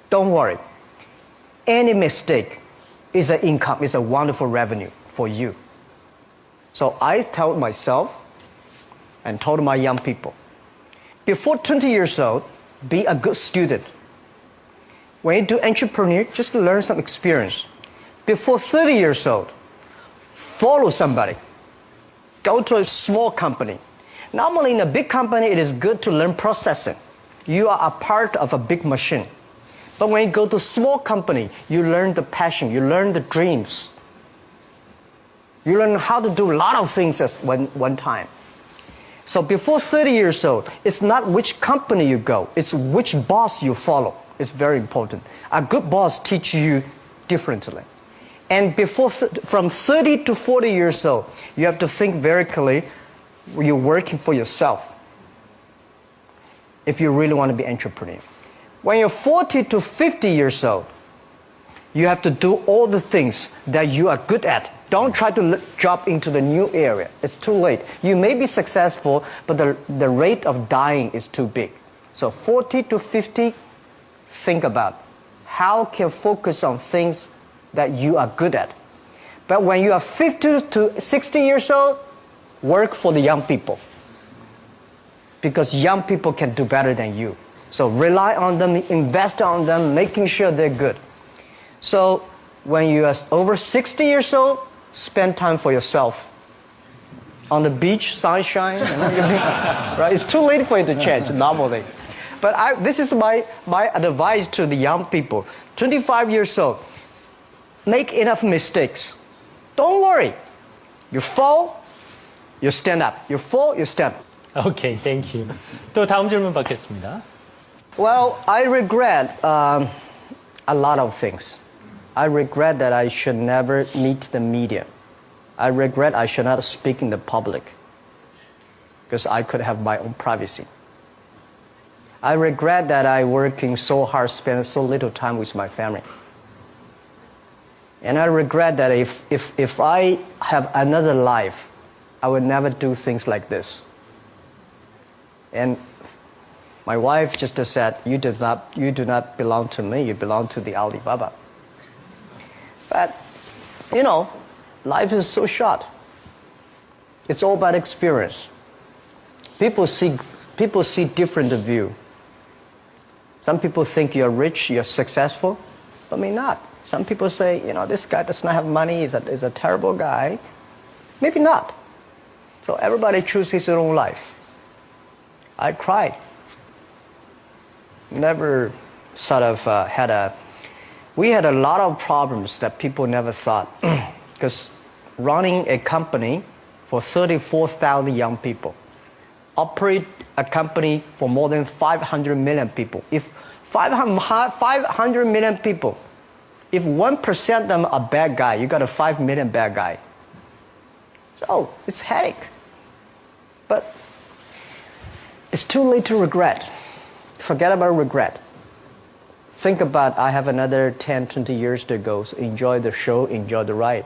Don't worry. Any mistake is an income, is a wonderful revenue for you. So I told myself and told my young people, before 20 years old, be a good student. When you do entrepreneur, just learn some experience. Before 30 years old, follow somebody. Go to a small company. Normally in a big company, it is good to learn processing. You are a part of a big machine. But when you go to a small company, you learn the passion, you learn the dreams. You learn how to do a lot of things at one time. So before 30 years old, it's not which company you go, it's which boss you follow. It's very important. A good boss teaches you differently. And from 30 to 40 years old, you have to think very clearly, you're working for yourself if you really want to be an entrepreneur. When you're 40 to 50 years old, you have to do all the things that you are good at. Don't try to jump into the new area. It's too late. You may be successful, but the rate of dying is too big. So 40 to 50, think about how can you focus on things that you are good at. But when you are 50 to 60 years old, work for the young people. Because young people can do better than you. So rely on them, invest on them, making sure they're good. So when you are over 60 years old, spend time for yourself. On the beach, sunshine, right? It's too late for you to change, normally. But this is my advice to the young people. 25 years old, make enough mistakes. Don't worry. You fall, you stand up. You fall, you stand up. Okay, thank you. 또 다음 질문 받겠습니다. Well, I regret a lot of things. I regret that I should never meet the media. I regret I should not speak in the public because I could have my own privacy. I regret that I working so hard, spend so little time with my family. And I regret that if I have another life, I would never do things like this. And my wife just said, you do not belong to me, you belong to the Alibaba. But, you know, life is so short. It's all about experience. People see different view. Some people think you're rich, you're successful, but may not. Some people say, you know, this guy does not have money, he's a terrible guy. Maybe not. So everybody chooses his own life. I cried. Never sort of we had a lot of problems that people never thought. Because running a company for 34,000 young people, operate a company for more than 500 million people. If 500 million people, if 1% of them are bad guy, you got a 5 million bad guy. So it's headache. But it's too late to regret. Forget about regret. Think about, I have another 10, 20 years to go, so enjoy the show, enjoy the ride.